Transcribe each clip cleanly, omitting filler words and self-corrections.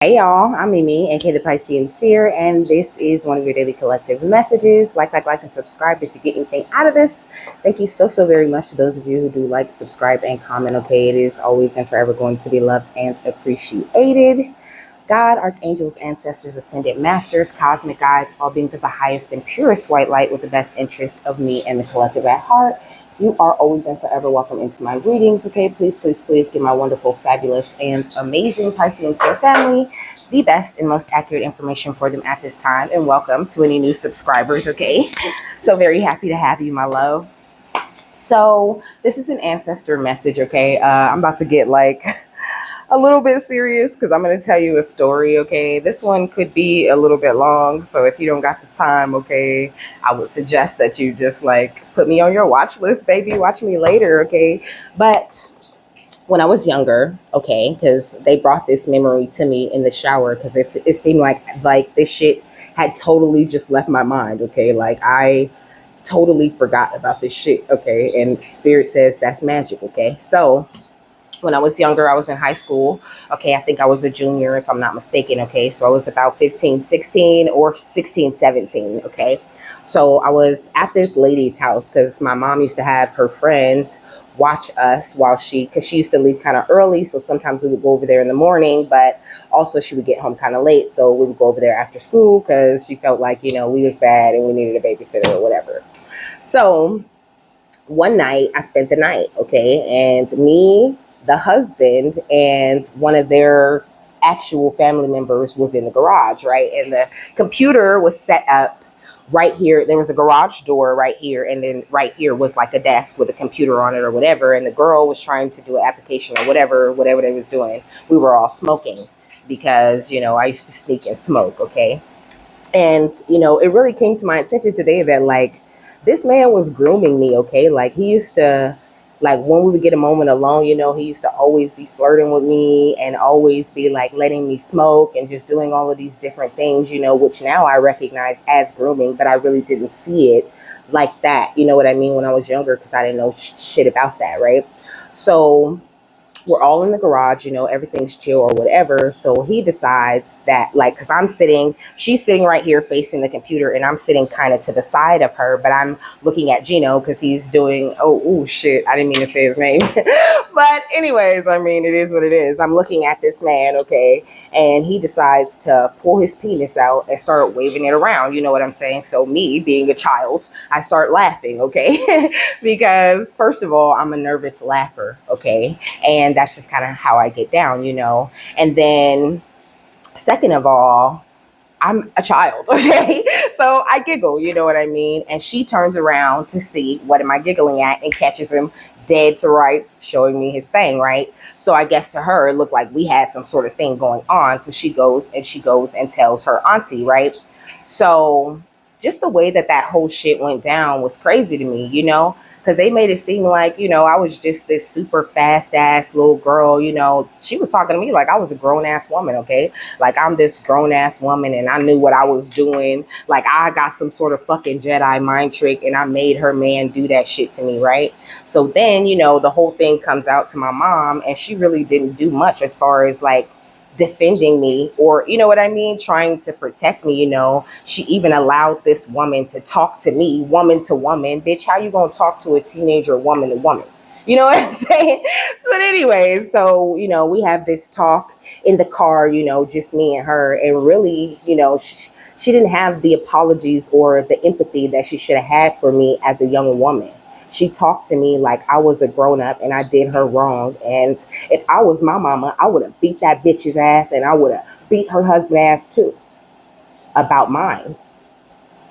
Hey y'all, I'm Mimi, aka the Piscean Seer, and this is one of your daily collective messages. Like, and subscribe if you get anything out of this. Thank you so very much to those of you who do like, subscribe, and comment. Okay, it is always and forever going to be loved and appreciated. God, archangels, ancestors, ascended masters, cosmic guides, all beings of the highest and purest white light with the best interest of me and the collective at heart. You are always and forever welcome into my readings, okay? Please give my wonderful, fabulous, and amazing Piscean family the best and most accurate information for them at this time. And welcome to any new subscribers, okay? So very happy to have you, my love. So this is an ancestor message, okay? I'm about to get like a little bit serious because I'm going to tell you a story, okay? This one could be a little bit long, so if you don't got the time, okay, I would suggest that you just like put me on your watch list, baby. Watch me later, okay? But when I was younger, okay, because they brought this memory to me in the shower because it seemed like this shit had totally just left my mind, okay? Like I totally forgot about this shit, okay? And spirit says that's magic, okay? So when I was younger, I was in high school. Okay, I think I was a junior if I'm not mistaken. Okay, so I was about 15, 16 or 16, 17. Okay, so I was at this lady's house because my mom used to have her friends watch us while because she used to leave kind of early. So sometimes we would go over there in the morning, but also she would get home kind of late. So we would go over there after school because she felt like, we was bad and we needed a babysitter or whatever. So one night I spent the night, okay, and me, the husband, and one of their actual family members was in the garage, right? And the computer was set up right here. There was a garage door right here, and then right here was like a desk with a computer on it or whatever. And the girl was trying to do an application or whatever they was doing. We were all smoking because, I used to sneak and smoke, okay? And, it really came to my attention today that, like, this man was grooming me, okay? Like, he used to, like, when we would get a moment alone, he used to always be flirting with me and always be, like, letting me smoke and just doing all of these different things, which now I recognize as grooming, but I really didn't see it like that, you know what I mean, when I was younger, because I didn't know shit about that, right? So we're all in the garage, everything's chill or whatever. So he decides that, like, because she's sitting right here facing the computer, and I'm sitting kind of to the side of her, but I'm looking at Gino because he's doing, oh, shit, I didn't mean to say his name. But, anyways, I mean, it is what it is. I'm looking at this man, okay, and he decides to pull his penis out and start waving it around, you know what I'm saying? So, me being a child, I start laughing, okay, because, first of all, I'm a nervous laugher, okay, and that's just kind of how I get down, And then, second of all, I'm a child, okay? So I giggle, you know what I mean? And she turns around to see what am I giggling at and catches him dead to rights, showing me his thing, right? So I guess to her, it looked like we had some sort of thing going on. So she goes and tells her auntie, right? So just the way that whole shit went down was crazy to me, because they made it seem like, I was just this super fast ass little girl, She was talking to me like I was a grown ass woman, okay? Like I'm this grown ass woman and I knew what I was doing. Like I got some sort of fucking Jedi mind trick and I made her man do that shit to me, right? So then, the whole thing comes out to my mom and she really didn't do much as far as like defending me or, you know what I mean, trying to protect me. She even allowed this woman to talk to me, woman to woman. Bitch, how you gonna talk to a teenager woman to woman? You know what I'm saying? But anyways, so, we have this talk in the car, just me and her. And really, she didn't have the apologies or the empathy that she should have had for me as a young woman. She talked to me like I was a grown up and I did her wrong. And if I was my mama, I would have beat that bitch's ass and I would have beat her husband ass too about mines.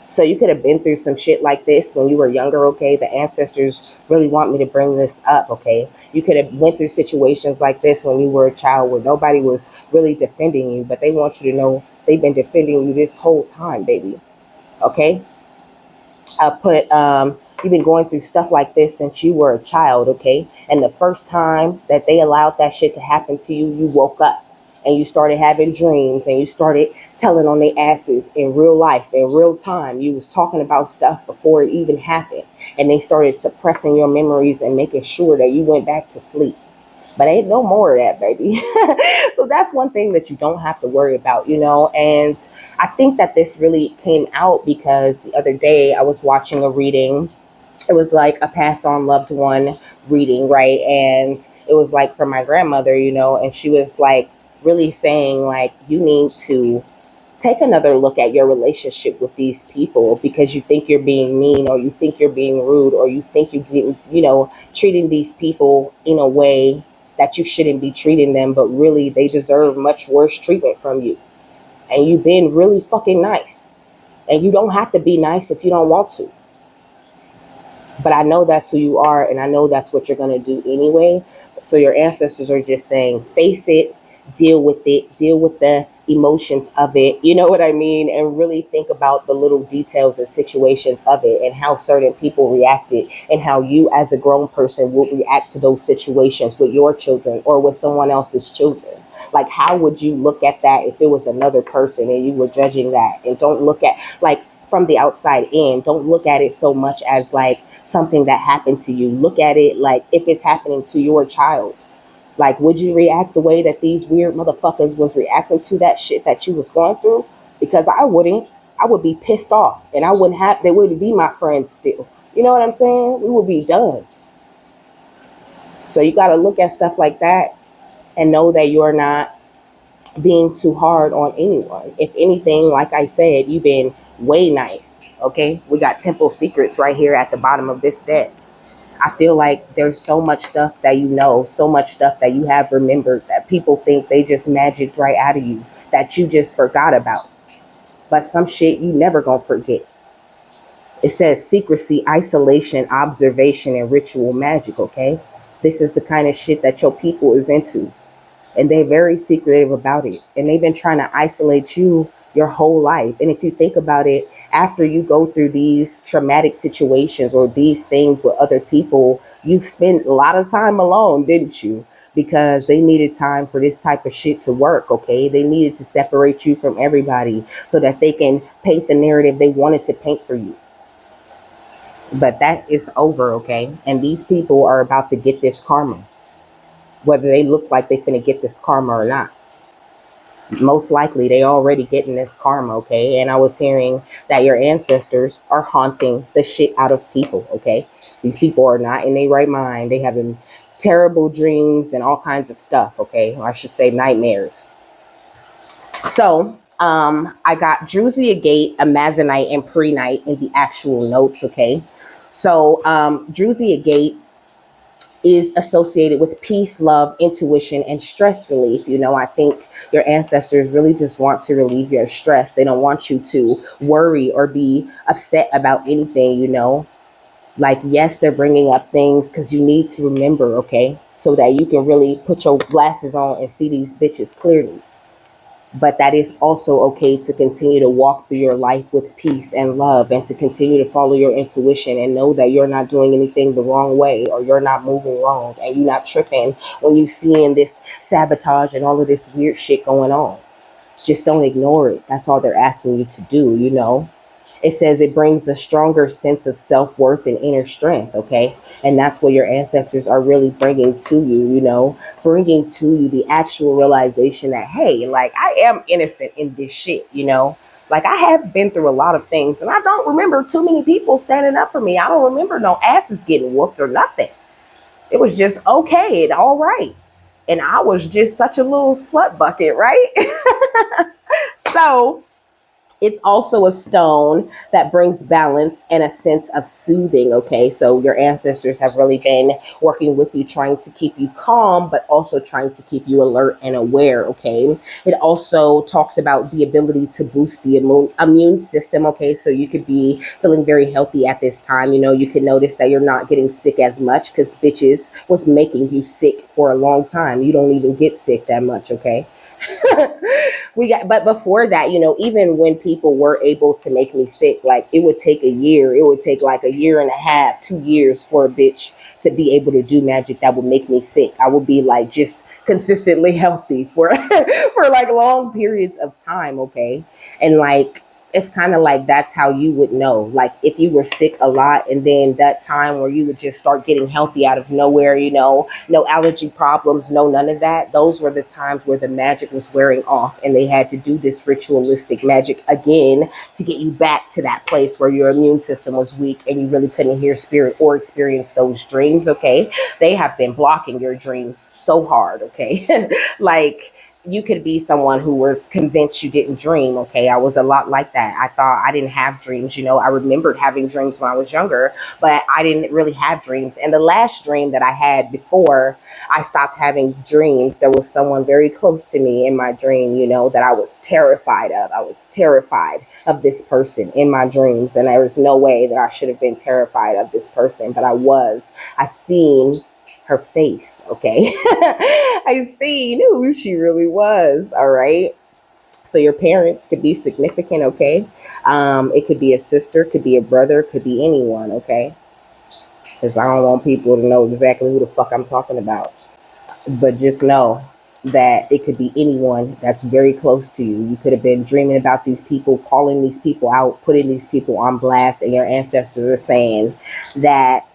So you could have been through some shit like this when you were younger, okay? The ancestors really want me to bring this up, okay? You could have went through situations like this when you were a child where nobody was really defending you, but they want you to know they've been defending you this whole time, baby, okay? I put, you've been going through stuff like this since you were a child, okay? And the first time that they allowed that shit to happen to you, you woke up and you started having dreams and you started telling on their asses in real life, in real time. You was talking about stuff before it even happened. And they started suppressing your memories and making sure that you went back to sleep. But ain't no more of that, baby. So that's one thing that you don't have to worry about, And I think that this really came out because the other day I was watching a reading. It was like a passed on loved one reading, right? And it was like for my grandmother, and she was like really saying, like, you need to take another look at your relationship with these people because you think you're being mean or you think you're being rude or you think you're getting, treating these people in a way that you shouldn't be treating them, but really they deserve much worse treatment from you. And you've been really fucking nice. And you don't have to be nice if you don't want to. But I know that's who you are, and I know that's what you're going to do anyway. So your ancestors are just saying, face it, deal with the emotions of it. You know what I mean? And really think about the little details and situations of it and how certain people reacted and how you as a grown person would react to those situations with your children or with someone else's children. Like, how would you look at that if it was another person and you were judging that? And don't look at, like, from the outside in, don't look at it so much as like something that happened to you. Look at it like if it's happening to your child. Like, would you react the way that these weird motherfuckers was reacting to that shit that you was going through? Because I wouldn't. I would be pissed off, and I wouldn't have. They wouldn't be my friends still. You know what I'm saying? We would be done. So you got to look at stuff like that and know that you're not being too hard on anyone. If anything, like I said, you've been way nice. Okay, we got Temple Secrets right here at the bottom of this deck. I feel like there's so much stuff that you know, so much stuff that you have remembered that people think they just magicked right out of you that you just forgot about. But some shit you never gonna forget. It says secrecy, isolation, observation, and ritual magic, okay? This is the kind of shit that your people is into. And they're very secretive about it. And they've been trying to isolate you your whole life. And if you think about it, after you go through these traumatic situations or these things with other people, you spent a lot of time alone, didn't you? Because they needed time for this type of shit to work, okay? They needed to separate you from everybody so that they can paint the narrative they wanted to paint for you. But that is over, okay? And these people are about to get this karma, whether they look like they finna get this karma or not. Most likely they already getting this karma, okay? And I was hearing that your ancestors are haunting the shit out of people, okay? These people are not in their right mind. They having terrible dreams and all kinds of stuff, okay? Or I should say nightmares. So I got Drusilla Gate, Amazonite, and Prehnite in the actual notes, okay? So Drusilla Gate is associated with peace, love, intuition, and stress relief. I think your ancestors really just want to relieve your stress. They don't want you to worry or be upset about anything. Like, yes, they're bringing up things because you need to remember, okay, so that you can really put your glasses on and see these bitches clearly. But that is also okay to continue to walk through your life with peace and love and to continue to follow your intuition and know that you're not doing anything the wrong way or you're not moving wrong and you're not tripping when you seeing this sabotage and all of this weird shit going on. Just don't ignore it. That's all they're asking you to do. It says it brings a stronger sense of self-worth and inner strength, okay? And that's what your ancestors are really bringing to you, bringing to you the actual realization that, hey, like, I am innocent in this shit. Like, I have been through a lot of things, and I don't remember too many people standing up for me. I don't remember no asses getting whooped or nothing. It was just okay and all right. And I was just such a little slut bucket, right? So it's also a stone that brings balance and a sense of soothing, okay? So your ancestors have really been working with you, trying to keep you calm, but also trying to keep you alert and aware, okay? It also talks about the ability to boost the immune system, okay? So you could be feeling very healthy at this time. You can notice that you're not getting sick as much because bitches was making you sick for a long time. You don't even get sick that much, okay? But before that, even when people were able to make me sick, like, it would take a year. It would take like a year and a half, 2 years for a bitch to be able to do magic that would make me sick. I would be like just consistently healthy for for like long periods of time, okay? And like, it's kind of like that's how you would know. Like if you were sick a lot, and then that time where you would just start getting healthy out of nowhere, no allergy problems, no none of that. Those were the times where the magic was wearing off, and they had to do this ritualistic magic again to get you back to that place where your immune system was weak and you really couldn't hear spirit or experience those dreams. Okay, they have been blocking your dreams so hard. Okay, like you could be someone who was convinced you didn't dream. Okay, I was a lot like that. I thought I didn't have dreams. I remembered having dreams when I was younger, but I didn't really have dreams. And the last dream that I had before I stopped having dreams, there was someone very close to me in my dream, that I was terrified of. I was terrified of this person in my dreams, and there was no way that I should have been terrified of this person, but I was. I seen her face. Okay. I seen who she really was. All right. So your parents could be significant. Okay. It could be a sister, could be a brother, could be anyone. Okay. Because I don't want people to know exactly who the fuck I'm talking about. But just know that it could be anyone that's very close to you. You could have been dreaming about these people, calling these people out, putting these people on blast, and your ancestors are saying that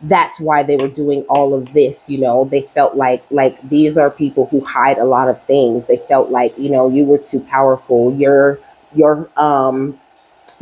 that's why they were doing all of this. They felt like these are people who hide a lot of things. They felt like, you were too powerful. Your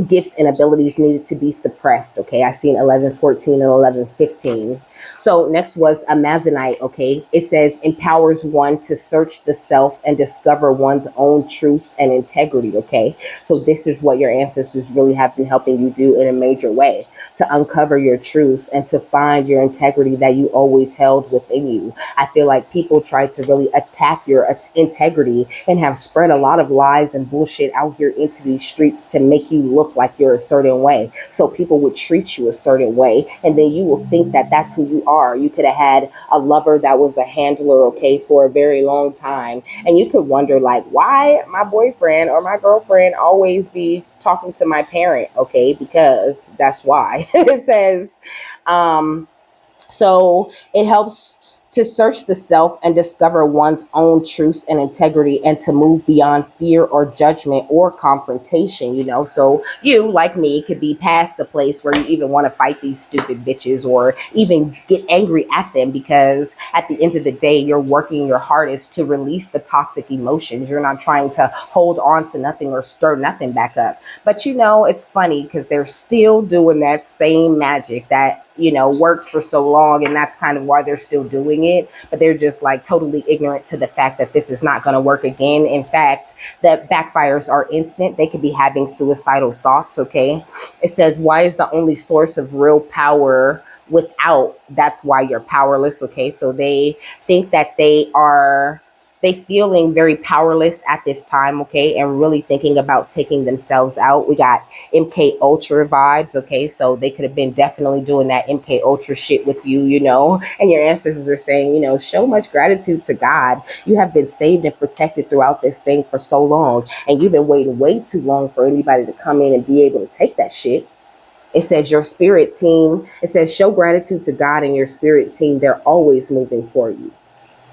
gifts and abilities needed to be suppressed. Okay, I seen 1114 and 1115. So next was amazonite. Okay, it says empowers one to search the self and discover one's own truths and integrity. Okay, so this is what your ancestors really have been helping you do in a major way, to uncover your truths and to find your integrity that you always held within you. I feel like people try to really attack your integrity and have spread a lot of lies and bullshit out here into these streets to make you look like you're a certain way. So people would treat you a certain way, and then you will think that that's who you are. You could have had a lover that was a handler, okay, for a very long time, and you could wonder, like, why my boyfriend or my girlfriend always be talking to my parent. Okay, because that's why. It says, so it helps to search the self and discover one's own truths and integrity, and to move beyond fear or judgment or confrontation. So you, like me, could be past the place where you even want to fight these stupid bitches or even get angry at them, because at the end of the day, you're working your hardest to release the toxic emotions. You're not trying to hold on to nothing or stir nothing back up. But it's funny because they're still doing that same magic that worked for so long, and that's kind of why they're still doing it. But they're just like totally ignorant to the fact that this is not going to work again. In fact, the backfires are instant. They could be having suicidal thoughts. Okay, it says, why is the only source of real power without? That's why you're powerless. Okay, so they think that they feeling very powerless at this time. Okay, and really thinking about taking themselves out. We got MK Ultra vibes. Okay, so they could have been definitely doing that MK Ultra shit with you. And your ancestors are saying, show much gratitude to God. You have been saved and protected throughout this thing for so long, and you've been waiting way too long for anybody to come in and be able to take that shit. It says your spirit team, it says show gratitude to God and your spirit team. They're always moving for you.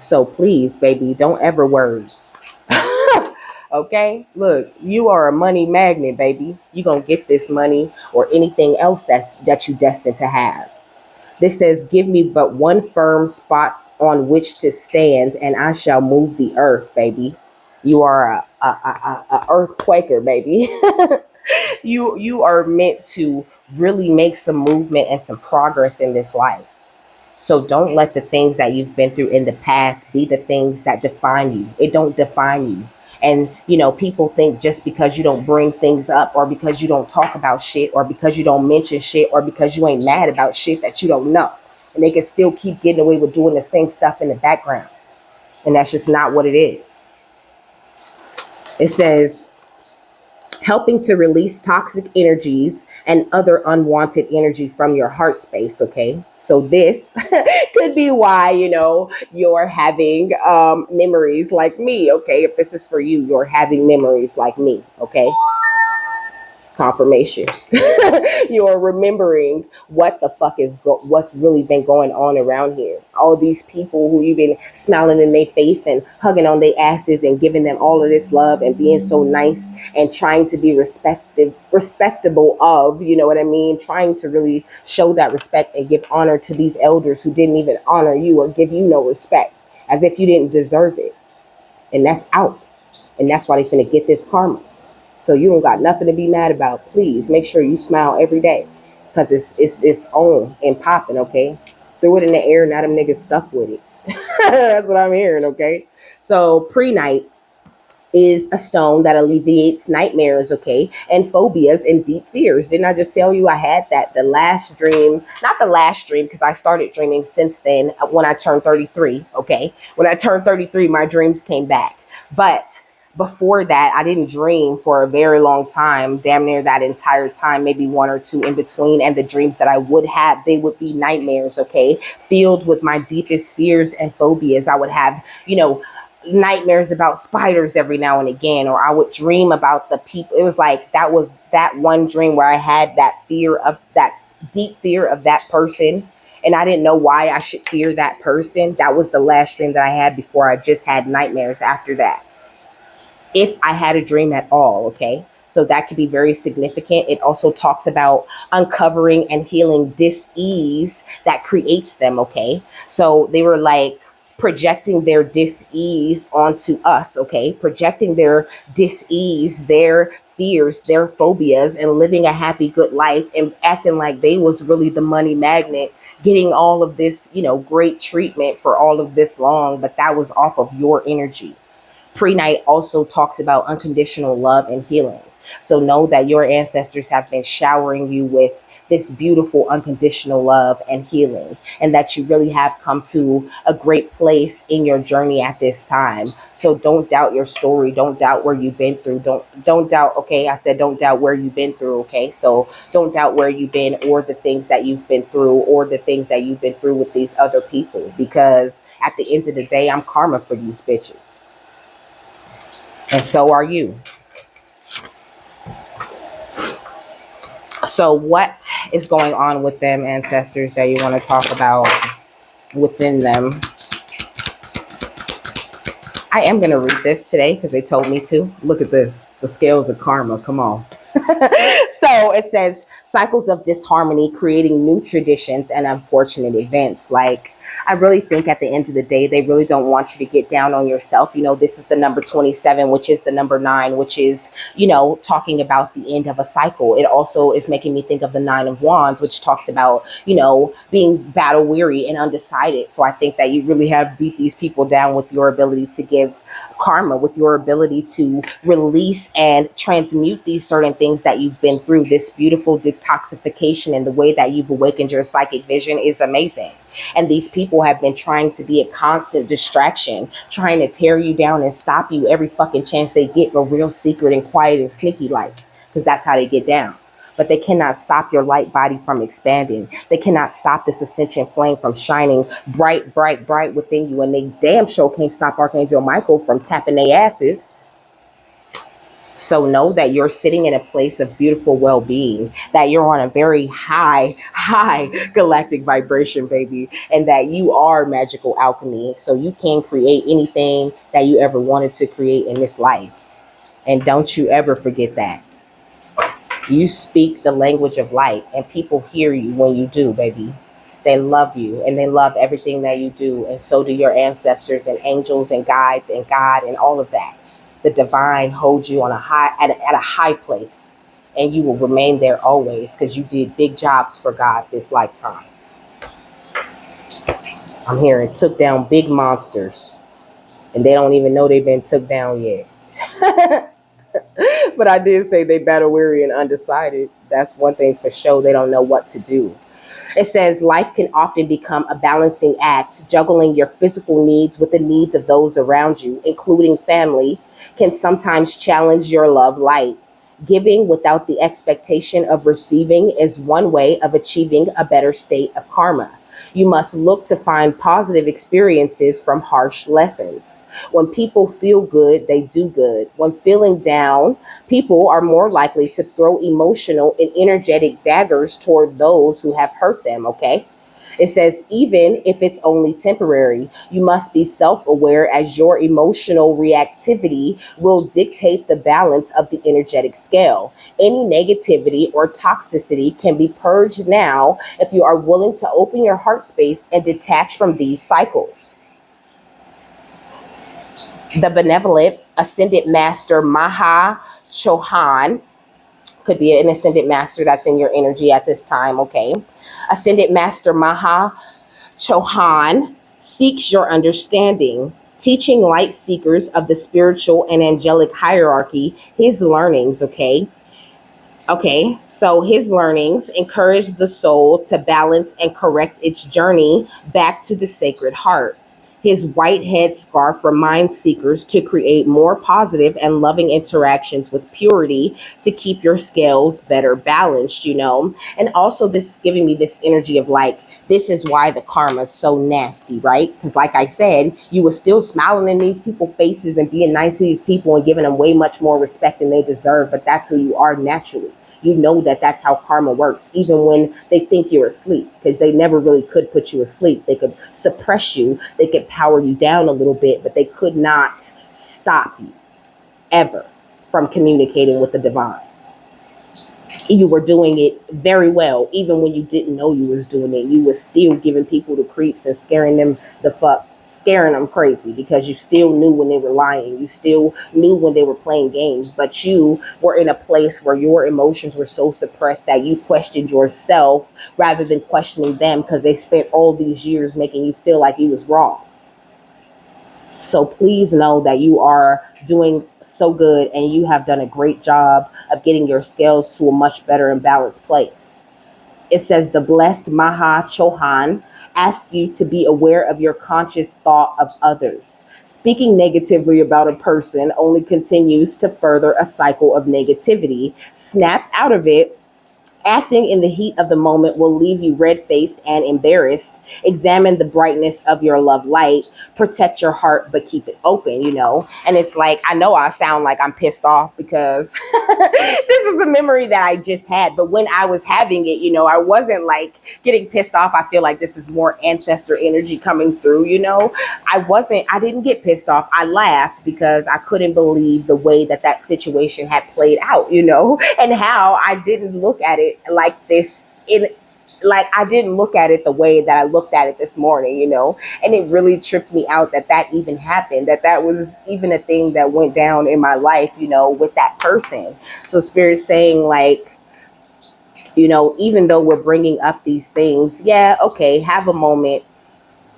So please, baby, don't ever worry. Okay, look, you are a money magnet, baby. You gonna get this money or anything else that you destined to have. This says, give me but one firm spot on which to stand, and I shall move the earth, baby. You are a earthquaker, baby. You are meant to really make some movement and some progress in this life. So don't let the things that you've been through in the past be the things that define you. It don't define you. And people think just because you don't bring things up, or because you don't talk about shit, or because you don't mention shit, or because you ain't mad about shit, that you don't know. And they can still keep getting away with doing the same stuff in the background. And that's just not what it is. It says, helping to release toxic energies and other unwanted energy from your heart space. Okay, so this could be why you're having memories like me. Okay, if this is for you, you're having memories like me. Okay, Confirmation. You're remembering what the fuck what's really been going on around here. All these people who you've been smiling in their face and hugging on their asses and giving them all of this love and being so nice and trying to be respectable of, you know what I mean? Trying to really show that respect and give honor to these elders who didn't even honor you or give you no respect, as if you didn't deserve it. And that's out. And that's why they finna get this karma. So you don't got nothing to be mad about. Please make sure you smile every day, because it's on and popping. Okay, threw it in the air. Now them niggas stuck with it. That's what I'm hearing. Okay, so pre-night is a stone that alleviates nightmares, okay, and phobias and deep fears. Didn't I just tell you I had that the last dream, not the last dream, because I started dreaming since then when I turned 33, okay? When I turned 33, my dreams came back. But before that, I didn't dream for a very long time, damn near that entire time, maybe one or two in between. And the dreams that I would have, they would be nightmares, okay, filled with my deepest fears and phobias. I would have, nightmares about spiders every now and again, or I would dream about the people. It was like that was that one dream where I had that fear of that deep fear of that person, and I didn't know why I should fear that person. That was the last dream that I had before I just had nightmares after that, if I had a dream at all, okay? So that could be very significant. It also talks about uncovering and healing dis-ease that creates them, okay? So they were like projecting their dis-ease onto us, okay? Projecting their dis-ease, their fears, their phobias, and living a happy, good life and acting like they was really the money magnet, getting all of this, great treatment for all of this long, but that was off of your energy. Pre-night also talks about unconditional love and healing. So know that your ancestors have been showering you with this beautiful unconditional love and healing, and that you really have come to a great place in your journey at this time. So don't doubt your story. Don't doubt where you've been through. Don't doubt, okay? I said don't doubt where you've been through, okay? So don't doubt where you've been or the things that you've been through or the things that you've been through with these other people, because at the end of the day, I'm karma for these bitches. And so are you. So what is going on with them, ancestors, that you want to talk about within them? I am going to read this today because they told me to. Look at this. The scales of karma. Come on. So it says cycles of disharmony, creating new traditions and unfortunate events. Like, I really think at the end of the day, they really don't want you to get down on yourself. This is the number 27, which is the number 9, which is, talking about the end of a cycle. It also is making me think of the 9 of Wands, which talks about, being battle weary and undecided. So I think that you really have beat these people down with your ability to give karma, with your ability to release and transmute these certain things that you've been through. This beautiful detoxification and the way that you've awakened your psychic vision is amazing. And these people have been trying to be a constant distraction, trying to tear you down and stop you every fucking chance they get, but real secret and quiet and sneaky like, because that's how they get down. But they cannot stop your light body from expanding. They cannot stop this ascension flame from shining bright, bright, bright within you. And they damn sure can't stop Archangel Micheal from tapping their asses. So know that you're sitting in a place of beautiful well-being, that you're on a very high galactic vibration, baby, and that you are magical alchemy. So you can create anything that you ever wanted to create in this life. And don't you ever forget that. You speak the language of light, and people hear you when you do, baby. They love you, and they love everything that you do, and so do your ancestors and angels and guides and God and all of that. The divine holds you on at a high place, and you will remain there always, because you did big jobs for God this lifetime. I'm hearing took down big monsters, and they don't even know they've been took down yet. But I did say they battle weary and undecided. That's one thing for sure. They don't know what to do. It says life can often become a balancing act. Juggling your physical needs with the needs of those around you, including family, can sometimes challenge your love light. Giving without the expectation of receiving is one way of achieving a better state of karma. You must look to find positive experiences from harsh lessons. When people feel good, they do good. When feeling down, people are more likely to throw emotional and energetic daggers toward those who have hurt them, okay? It says, even if it's only temporary, you must be self aware as your emotional reactivity will dictate the balance of the energetic scale. Any negativity or toxicity can be purged now if you are willing to open your heart space and detach from these cycles. The benevolent ascended master Maha Chohan could be an ascended master that's in your energy at this time, okay? Ascended master Maha Chohan seeks your understanding, teaching light seekers of the spiritual and angelic hierarchy his learnings, okay? Okay, so his learnings encourage the soul to balance and correct its journey back to the sacred heart. His white head scarf reminds seekers to create more positive and loving interactions with purity to keep your scales better balanced, you know? And also, this is giving me this energy of like, this is why the karma is so nasty, right? Because, like I said, you were still smiling in these people's faces and being nice to these people and giving them way much more respect than they deserve, but that's who you are naturally. You know that that's how karma works, even when they think you're asleep, because they never really could put you asleep. They could suppress you, they could power you down a little bit, but they could not stop you ever from communicating with the divine. You were doing it very well, even when you didn't know you was doing it. You were still giving people the creeps and scaring them crazy, because you still knew when they were lying. You still knew when they were playing games, but you were in a place where your emotions were so suppressed that you questioned yourself rather than questioning them, because they spent all these years making you feel like you was wrong. So please know that you are doing so good and you have done a great job of getting your scales to a much better and balanced place. It says the blessed Maha Chohan asks you to be aware of your conscious thought of others. Speaking negatively about a person only continues to further a cycle of negativity. Snap out of it. Acting in the heat of the moment will leave you red faced and embarrassed. Examine the brightness of your love light. Protect your heart, but keep it open, you know? And it's like, I know I sound like I'm pissed off because this is a memory that I just had. But when I was having it, you know, I wasn't like getting pissed off. I feel like this is more ancestor energy coming through, you know? I didn't get pissed off. I laughed because I couldn't believe the way that that situation had played out, you know, and how I didn't look at it like this in like I didn't look at it the way that I looked at it this morning, you know, and it really tripped me out that that even happened, that that was even a thing that went down in my life, you know, with that person. So Spirit's saying like, you know, even though we're bringing up these things, yeah, okay, have a moment,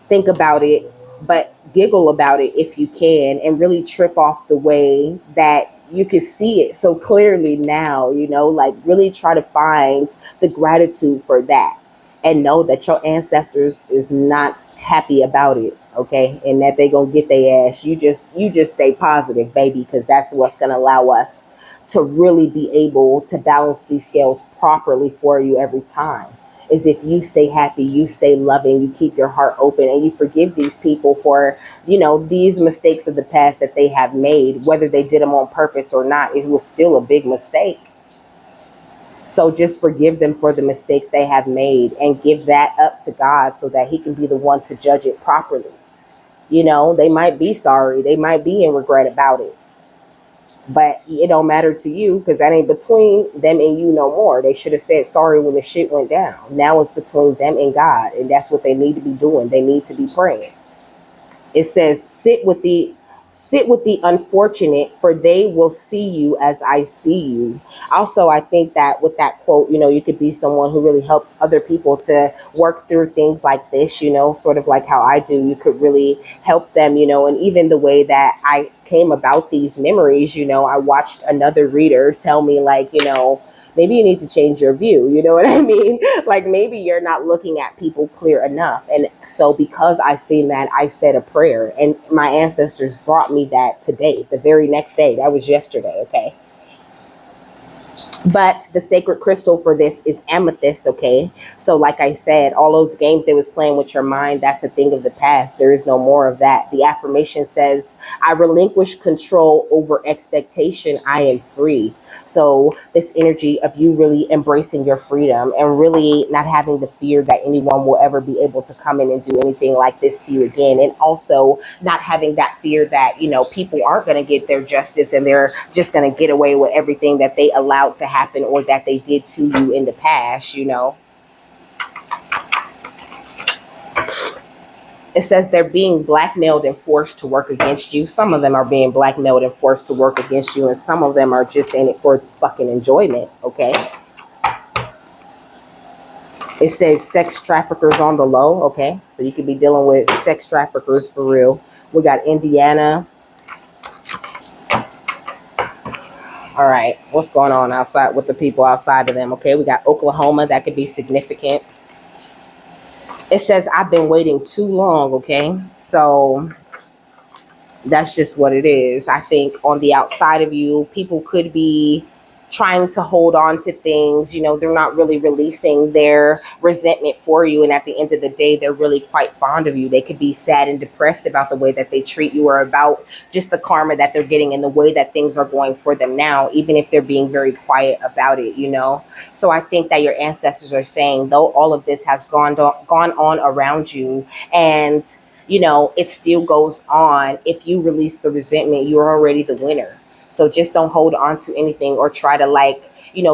think about it, but giggle about it if you can, and really trip off the way that you can see it so clearly now, you know, like really try to find the gratitude for that and know that your ancestors is not happy about it, okay, and that they gonna get their ass. You just stay positive, baby, because that's what's gonna allow us to really be able to balance these scales properly for you every time, is if you stay happy, you stay loving, you keep your heart open, and you forgive these people for, you know, these mistakes of the past that they have made, whether they did them on purpose or not. It was still a big mistake. So just forgive them for the mistakes they have made and give that up to God so that He can be the one to judge it properly. You know, they might be sorry, they might be in regret about it, but it don't matter to you because that ain't between them and you no more. They should have said sorry when the shit went down. Now it's between them and God, and that's what they need to be doing. They need to be praying. It says, sit with the unfortunate, for they will see you as I see you. Also, I think that with that quote, you know, you could be someone who really helps other people to work through things like this, you know, sort of like how I do. You could really help them, you know, and even the way that I came about these memories, you know, I watched another reader tell me, like, you know, maybe you need to change your view. You know what I mean? Like maybe you're not looking at people clear enough. And so because I seen that, I said a prayer, and my ancestors brought me that today, the very next day. That was yesterday. Okay. But the sacred crystal for this is amethyst, okay? So like I said, all those games they was playing with your mind, that's a thing of the past. There is no more of that. The affirmation says, I relinquish control over expectation. I am free. So this energy of you really embracing your freedom and really not having the fear that anyone will ever be able to come in and do anything like this to you again. And also not having that fear that, people aren't going to get their justice and they're just going to get away with everything that they allowed to happen or that they did to you in the past. It says they're being blackmailed and forced to work against you. Some of them are being blackmailed and forced to work against you, and some of them are just in it for fucking enjoyment, okay? It says sex traffickers on the low, okay? So you could be dealing with sex traffickers for real. We got Indiana. All right, what's going on outside with the people outside of them? Okay, we got Oklahoma. That could be significant. It says, I've been waiting too long, okay? So that's just what it is. I think on the outside of you, people could be trying to hold on to things. They're not really releasing their resentment for you. And at the end of the day, they're really quite fond of you. They could be sad and depressed about the way that they treat you or about just the karma that they're getting and the way that things are going for them now, even if they're being very quiet about it. So I think that your ancestors are saying, though all of this has gone on around you, and it still goes on. If you release the resentment, you're already the winner. So just don't hold on to anything or try to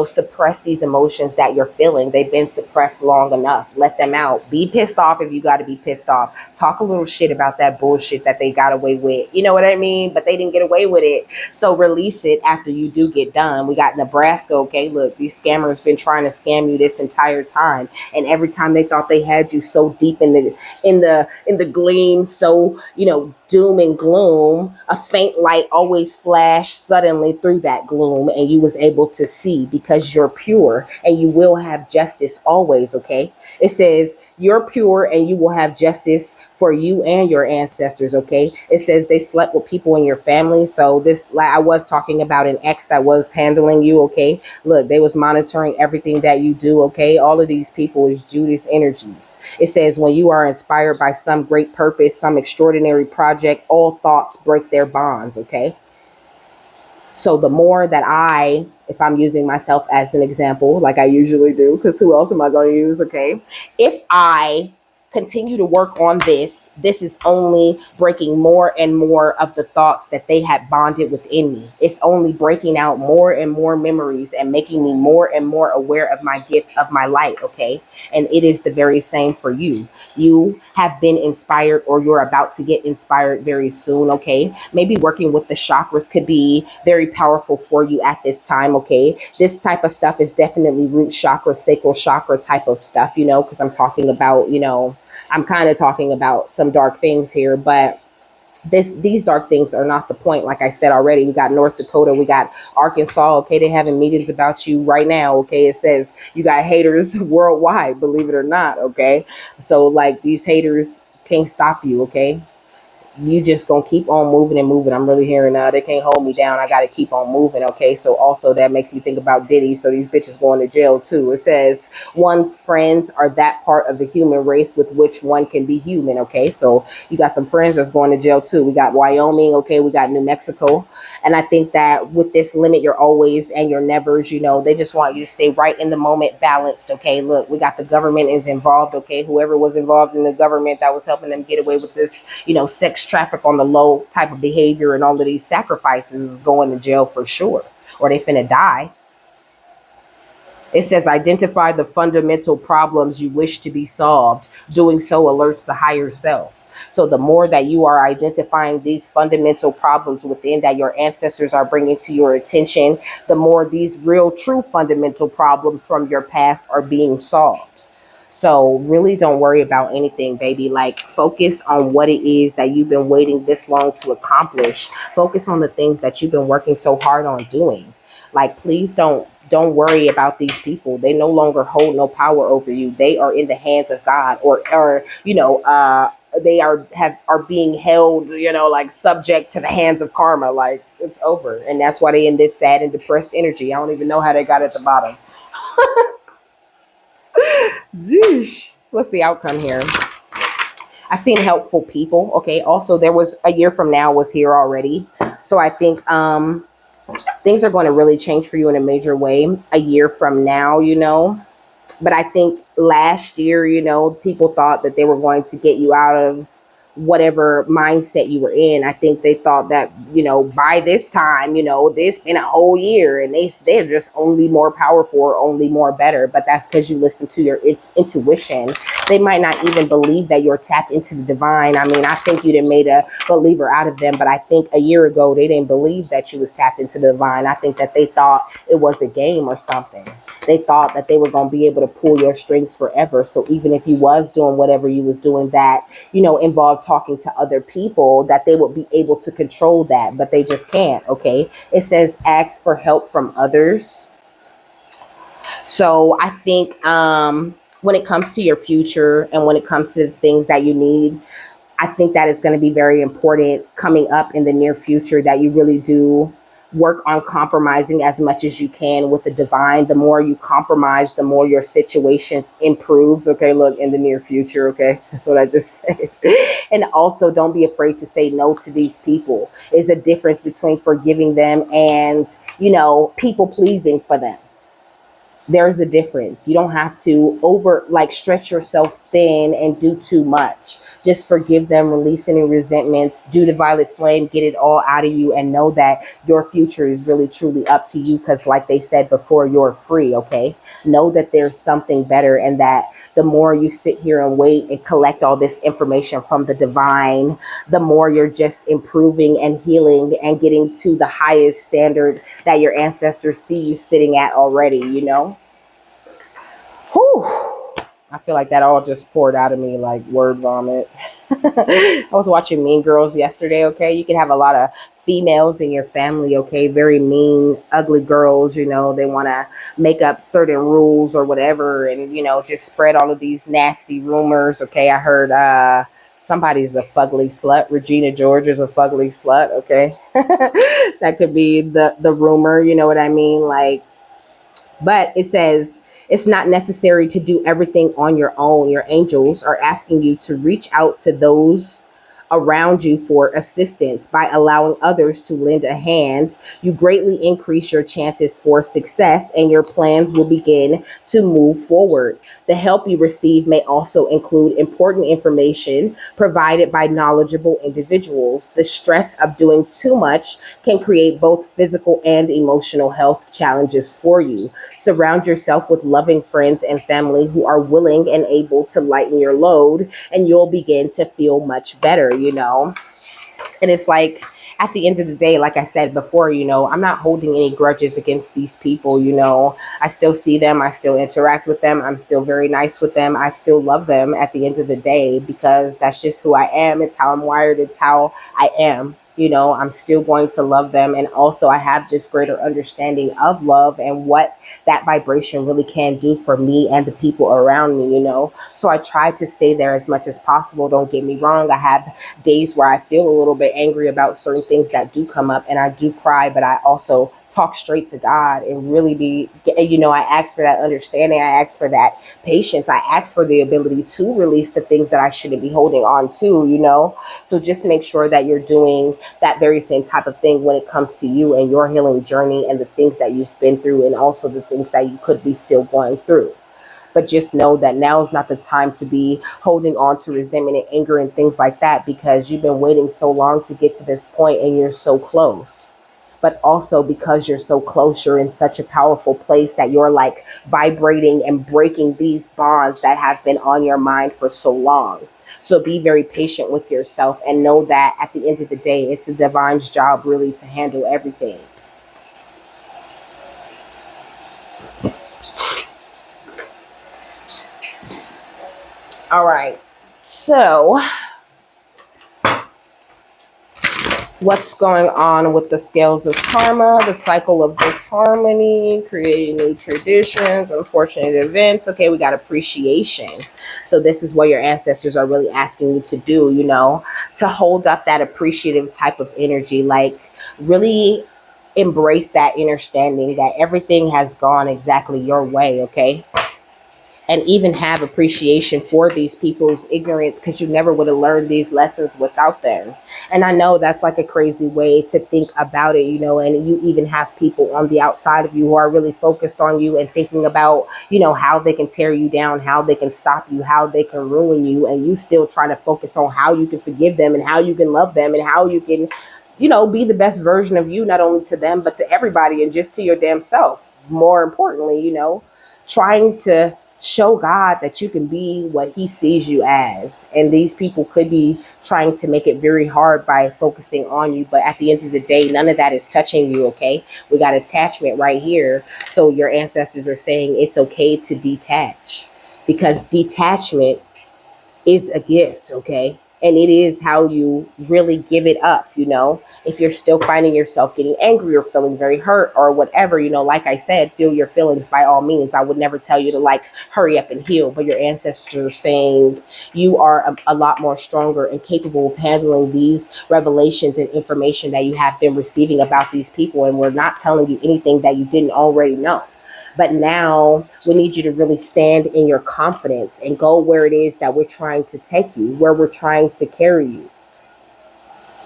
suppress these emotions that you're feeling. They've been suppressed long enough. Let them out. Be pissed off if you got to be pissed off. Talk a little shit about that bullshit that they got away with. You know what I mean? But they didn't get away with it. So release it after you do get done. We got Nebraska. Okay, look, these scammers been trying to scam you this entire time, and every time they thought they had you so deep in the gleam, so doom and gloom, a faint light always flashed suddenly through that gloom, and you was able to see because you're pure and you will have justice always, okay? It says you're pure and you will have justice for you and your ancestors, okay? It says they slept with people in your family. So this, like I was talking about an ex that was handling you, okay? Look, they was monitoring everything that you do, okay? All of these people is Judas energies. It says when you are inspired by some great purpose, some extraordinary project, all thoughts break their bonds, okay? So the more that if I'm using myself as an example, like I usually do, because who else am I going to use, okay? If I continue to work on this is only breaking more and more of the thoughts that they had bonded within me. It's only breaking out more and more memories and making me more and more aware of my gift, of my light, okay? And it is the very same for you. You have been inspired, or you're about to get inspired very soon, okay? Maybe working with the chakras could be very powerful for you at this time, okay? This type of stuff is definitely root chakra, sacral chakra type of stuff, because I'm talking about, I'm kind of talking about some dark things here, but these dark things are not the point. Like I said already, we got North Dakota, we got Arkansas, okay? They having meetings about you right now, okay? It says you got haters worldwide, believe it or not, okay? So like these haters can't stop you, okay? You just gonna keep on moving and moving. I'm really hearing they can't hold me down. I gotta keep on moving. Okay. So also that makes me think about Diddy. So these bitches going to jail too. It says one's friends are that part of the human race with which one can be human. Okay. So you got some friends that's going to jail too. We got Wyoming. Okay. We got New Mexico. And I think that with this limit your always and your nevers, they just want you to stay right in the moment, balanced. Okay. Look, we got the government is involved. Okay. Whoever was involved in the government that was helping them get away with this, sex traffic on the low type of behavior and all of these sacrifices is going to jail for sure, or they finna die. It says identify the fundamental problems you wish to be solved. Doing so alerts the higher self. So the more that you are identifying these fundamental problems within that your ancestors are bringing to your attention, the more these real true fundamental problems from your past are being solved. So really don't worry about anything, baby. Like focus on what it is that you've been waiting this long to accomplish. Focus on the things that you've been working so hard on doing. Like please don't Don't worry about these people. They no longer hold no power over you. They are in the hands of God, or they are being held, like subject to the hands of karma. Like it's over, and that's why they in this sad and depressed energy. I don't even know how they got at the bottom. Yeesh. What's the outcome here? I seen helpful people. Okay. Also, there was a year from now was here already, so I think things are going to really change for you in a major way a year from now. But I think last year, people thought that they were going to get you out of whatever mindset you were in. I think they thought that, by this time, this been a whole year and they're just only more powerful or only more better. But that's because you listen to your intuition. They might not even believe that you're tapped into the divine. I mean, I think you done made a believer out of them, but I think a year ago they didn't believe that you was tapped into the divine. I think that they thought it was a game or something. They thought that they were going to be able to pull your strings forever. So even if you was doing whatever you was doing that, involved talking to other people, that they would be able to control that, but they just can't. Okay. It says ask for help from others. So I think when it comes to your future and when it comes to the things that you need, I think that is going to be very important coming up in the near future, that you really do work on compromising as much as you can with the divine. The more you compromise, the more your situation improves. Okay, look, in the near future. Okay, that's what I just said. And also, don't be afraid to say no to these people. There's a difference between forgiving them and, people pleasing for them. There's a difference. You don't have to over like stretch yourself thin and do too much. Just forgive them, release any resentments, do the violet flame, get it all out of you, and know that your future is really truly up to you, because like they said before, you're free. Okay, know that there's something better, and that the more you sit here and wait and collect all this information from the divine, the more you're just improving and healing and getting to the highest standard that your ancestors see you sitting at already. Whew. I feel like that all just poured out of me like word vomit. I was watching Mean Girls yesterday. Okay, you can have a lot of females in your family. Okay, very mean, ugly girls. They want to make up certain rules or whatever, and just spread all of these nasty rumors. Okay, I heard somebody's a fugly slut. Regina George is a fugly slut. Okay, that could be the rumor. You know what I mean? Like, but it says it's not necessary to do everything on your own. Your angels are asking you to reach out to those around you for assistance. By allowing others to lend a hand, you greatly increase your chances for success, and your plans will begin to move forward. The help you receive may also include important information provided by knowledgeable individuals. The stress of doing too much can create both physical and emotional health challenges for you. Surround yourself with loving friends and family who are willing and able to lighten your load, and you'll begin to feel much better. And it's like, at the end of the day, like I said before, I'm not holding any grudges against these people. I still see them, I still interact with them, I'm still very nice with them, I still love them at the end of the day, because that's just who I am. It's how I'm wired, it's how I am. I'm still going to love them. And also, I have this greater understanding of love and what that vibration really can do for me and the people around me. So I try to stay there as much as possible. Don't get me wrong. I have days where I feel a little bit angry about certain things that do come up, and I do cry, but I also talk straight to God and really I ask for that understanding. I ask for that patience. I ask for the ability to release the things that I shouldn't be holding on to. So just make sure that you're doing that very same type of thing when it comes to you and your healing journey and the things that you've been through, and also the things that you could be still going through. But just know that now is not the time to be holding on to resentment and anger and things like that, because you've been waiting so long to get to this point and you're so close. But also, because you're so close, you're in such a powerful place that you're like vibrating and breaking these bonds that have been on your mind for so long. So be very patient with yourself, and know that at the end of the day, it's the divine's job really to handle everything. All right. So What's going on with the scales of karma, the cycle of disharmony, creating new traditions, unfortunate events. Okay, we got appreciation. So this is what your ancestors are really asking you to do, to hold up that appreciative type of energy, like really embrace that understanding that everything has gone exactly your way, okay? And even have appreciation for these people's ignorance, because you never would have learned these lessons without them. And I know that's like a crazy way to think about it, and you even have people on the outside of you who are really focused on you and thinking about, how they can tear you down, how they can stop you, how they can ruin you, and you still trying to focus on how you can forgive them and how you can love them and how you can, be the best version of you, not only to them but to everybody, and just to your damn self. More importantly, trying to show God that you can be what he sees you as. And these people could be trying to make it very hard by focusing on you. But at the end of the day, none of that is touching you, okay? We got attachment right here. So your ancestors are saying it's okay to detach, because detachment is a gift, okay? And it is how you really give it up, If you're still finding yourself getting angry or feeling very hurt or whatever, like I said, feel your feelings by all means. I would never tell you to like hurry up and heal, but your ancestors are saying you are a lot more stronger and capable of handling these revelations and information that you have been receiving about these people. And we're not telling you anything that you didn't already know. But now we need you to really stand in your confidence and go where it is that we're trying to take you, where we're trying to carry you.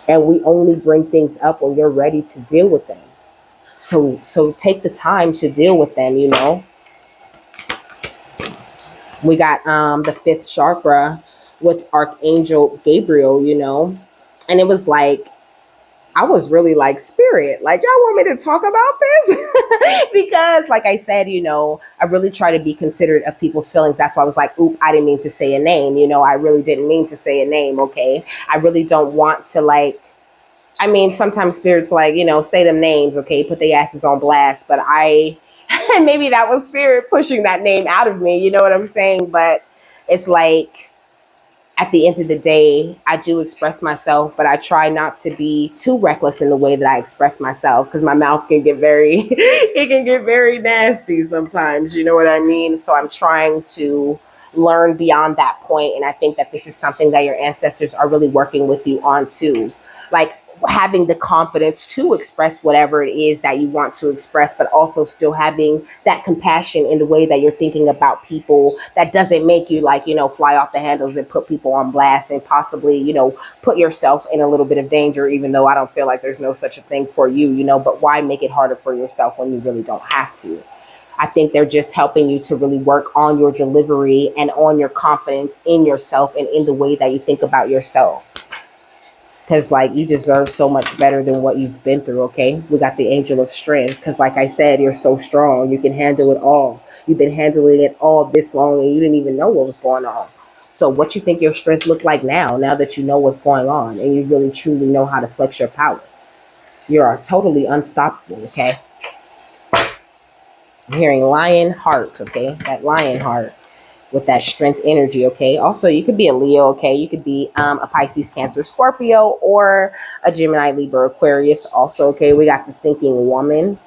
And we only bring things up when you're ready to deal with them. So take the time to deal with them, We got the fifth chakra with Archangel Gabriel, And it was like, I was really like, spirit, like, y'all want me to talk about this? Because like I said, I really try to be considerate of people's feelings. That's why I was like, oop, I didn't mean to say a name. I really didn't mean to say a name. Okay. I really don't want to like, I mean, sometimes spirits like, say them names. Okay. Put their asses on blast. But maybe that was spirit pushing that name out of me. You know what I'm saying? But it's like, at the end of the day, I do express myself, but I try not to be too reckless in the way that I express myself, because my mouth can get very, it can get very nasty sometimes. You know what I mean? So I'm trying to learn beyond that point, and I think that this is something that your ancestors are really working with you on too, like having the confidence to express whatever it is that you want to express, but also still having that compassion in the way that you're thinking about people, that doesn't make you like, fly off the handles and put people on blast and possibly, put yourself in a little bit of danger, even though I don't feel like there's no such a thing for you, but why make it harder for yourself when you really don't have to? I think they're just helping you to really work on your delivery and on your confidence in yourself and in the way that you think about yourself. Because like, you deserve so much better than what you've been through. Okay, we got the angel of strength, because like I said, you're so strong, you can handle it all. You've been handling it all this long and you didn't even know what was going on. So what you think your strength look like now that you know what's going on and you really truly know how to flex your power? You're totally unstoppable. Okay, I'm hearing lion heart. Okay, that lion heart with that strength energy. Okay, also you could be a Leo. Okay, you could be a Pisces, Cancer, Scorpio, or a Gemini, Libra, Aquarius. Also, okay, we got the thinking woman.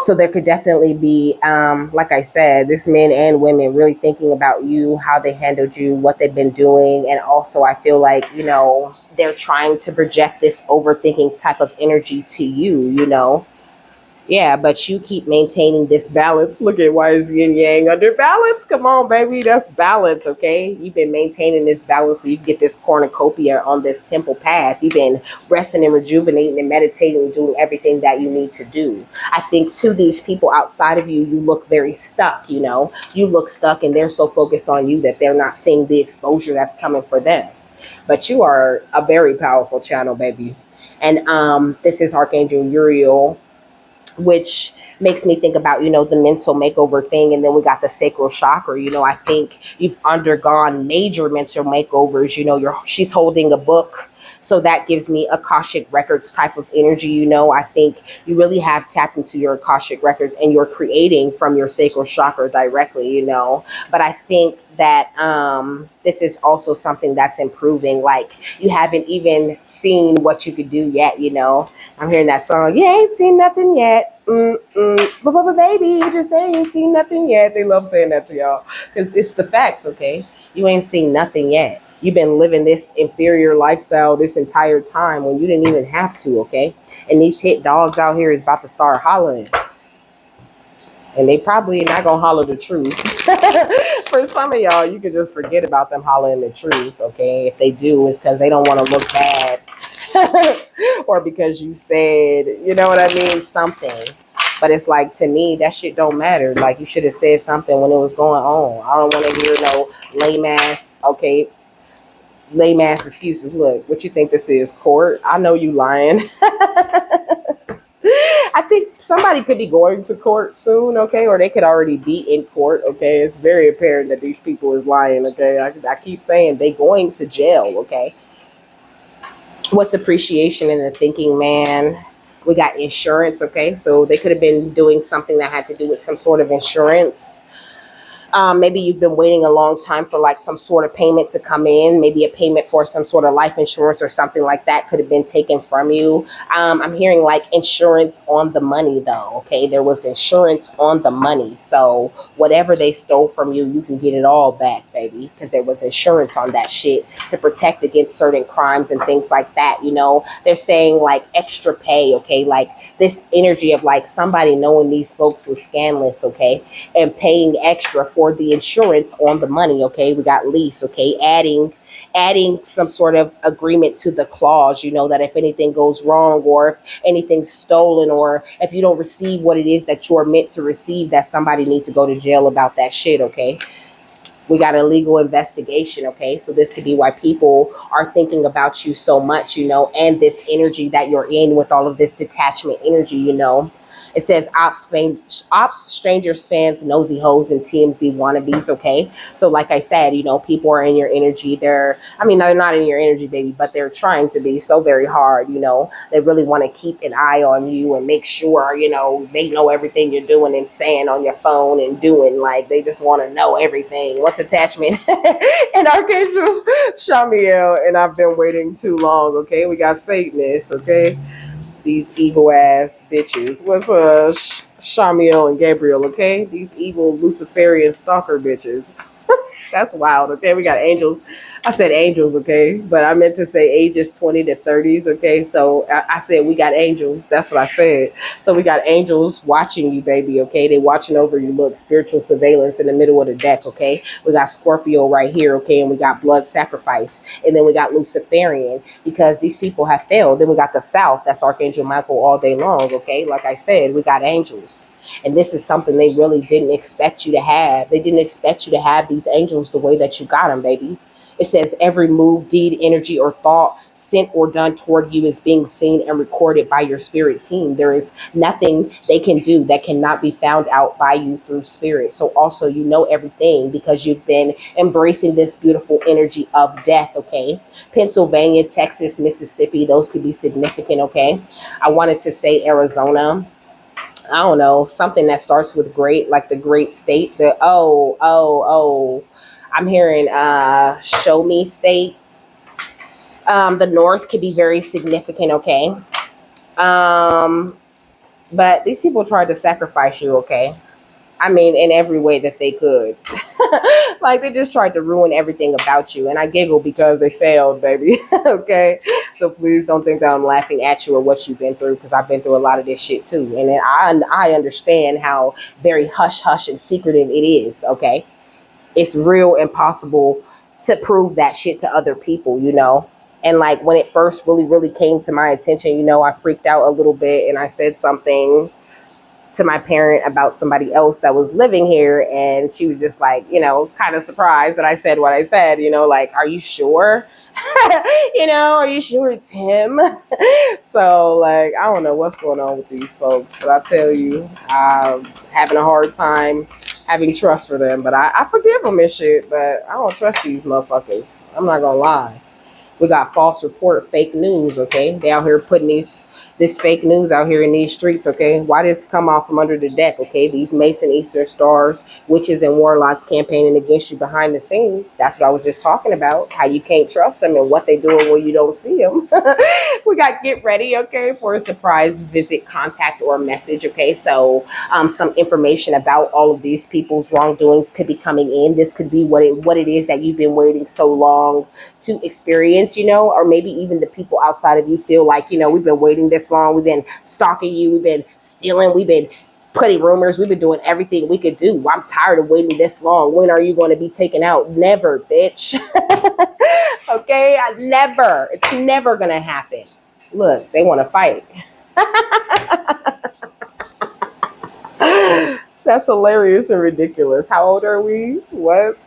So there could definitely be, like I said, this men and women really thinking about you, how they handled you, what they've been doing. And also I feel like, they're trying to project this overthinking type of energy to you. Yeah, but you keep maintaining this balance. Look at why is yin yang under balance. Come on, baby. That's balance, okay? You've been maintaining this balance so you can get this cornucopia on this temple path. You've been resting and rejuvenating and meditating and doing everything that you need to do. I think to these people outside of you, you look very stuck, You look stuck and they're so focused on you that they're not seeing the exposure that's coming for them. But you are a very powerful channel, baby. And this is Archangel Uriel, which makes me think about, the mental makeover thing. And then we got the sacral chakra. I think you've undergone major mental makeovers. She's holding a book. So that gives me Akashic Records type of energy. I think you really have tapped into your Akashic Records and you're creating from your sacral chakra directly, But I think that this is also something that's improving. Like you haven't even seen what you could do yet, I'm hearing that song. You ain't seen nothing yet. But baby, you just ain't seen nothing yet. They love saying that to y'all because it's the facts, okay? You ain't seen nothing yet. You've been living this inferior lifestyle this entire time when you didn't even have to, okay? And these hit dogs out here is about to start hollering. And they probably not gonna holler the truth. For some of y'all, you can just forget about them hollering the truth, okay? If they do, it's because they don't want to look bad. Or because you said, you know what I mean, something. But it's like, to me, that shit don't matter. Like, you should have said something when it was going on. I don't want to hear no lame ass, okay, lame ass excuses. Look, what you think this is, court? I know you lying. I think somebody could be going to court soon, okay, or they could already be in court, okay. It's very apparent that these people is lying, okay. I keep saying they going to jail, okay. What's appreciation in the thinking man? We got insurance, okay. So they could have been doing something that had to do with some sort of insurance. Maybe you've been waiting a long time for like some sort of payment to come in. Maybe a payment for some sort of life insurance or something like that could have been taken from you. I'm hearing like insurance on the money though. Okay, there was insurance on the money. So whatever they stole from you, you can get it all back, baby, because there was insurance on that shit to protect against certain crimes and things like that. They're saying like extra pay. Okay, like this energy of like somebody knowing these folks was scandalous. Okay, and paying extra for the insurance on the money, okay. We got lease, okay, adding some sort of agreement to the clause, that if anything goes wrong or if anything's stolen or if you don't receive what it is that you're meant to receive, that somebody needs to go to jail about that shit, okay. We got a legal investigation, okay. So this could be why people are thinking about you so much, and this energy that you're in with all of this detachment energy. It says ops, strangers, fans, nosy hoes, and TMZ wannabes. Okay, so like I said, people are in your energy. They're not in your energy, baby, but they're trying to be so very hard. They really want to keep an eye on you and make sure they know everything you're doing and saying on your phone and doing. Like they just want to know everything. What's attachment? And Archangel Shamiel, and I've been waiting too long. Okay, we got Satanists. Okay. These evil ass bitches. What's Shamiel and Gabriel, okay? These evil Luciferian stalker bitches. That's wild, okay? We got angels. I said angels, okay? But I meant to say ages 20 to 30s, okay? So I said we got angels. That's what I said. So we got angels watching you, baby, okay? They watching over you. Look, spiritual surveillance in the middle of the deck, okay? We got Scorpio right here, okay? And we got blood sacrifice. And then we got Luciferian because these people have failed. Then we got the South. That's Archangel Michael all day long, okay? Like I said, we got angels. And this is something they really didn't expect you to have. They didn't expect you to have these angels the way that you got them, baby. It says every move, deed, energy, or thought sent or done toward you is being seen and recorded by your spirit team. There is nothing they can do that cannot be found out by you through spirit. So also, everything because you've been embracing this beautiful energy of death, okay? Pennsylvania, Texas, Mississippi, those could be significant, okay? I wanted to say Arizona. I don't know, something that starts with great, like the great state. I'm hearing show me state. The north could be very significant, okay? But these people tried to sacrifice you, okay? In every way that they could. Like they just tried to ruin everything about you. And I giggle because they failed, baby. Okay. So please don't think that I'm laughing at you or what you've been through, because I've been through a lot of this shit too. And I understand how very hush hush and secretive it is, okay? It's real impossible to prove that shit to other people. And like when it first really, really came to my attention, I freaked out a little bit and I said something to my parent about somebody else that was living here, and she was just like, kind of surprised that I said what I said, like, are you sure? Are you sure it's him? So like, I don't know what's going on with these folks, but I tell you, I'm having a hard time having trust for them, but I forgive them and shit, but I don't trust these motherfuckers. I'm not gonna lie. We got false report, fake news, okay? They out here putting this fake news out here in these streets, okay? Why this come off from under the deck, okay? These Mason Easter stars, witches and warlocks campaigning against you behind the scenes. That's what I was just talking about, how you can't trust them and what they doing when you don't see them. We got get ready, okay, for a surprise visit, contact, or message, okay? So some information about all of these people's wrongdoings could be coming in. This could be what it is that you've been waiting so long to experience, or maybe even the people outside of you feel like, we've been waiting this long, we've been stalking you, we've been stealing, we've been putting rumors, we've been doing everything we could do. I'm tired of waiting this long. When are you going to be taken out? Never, bitch. Okay, never. It's never gonna happen. Look, they want to fight. That's hilarious and ridiculous. How old are we? What?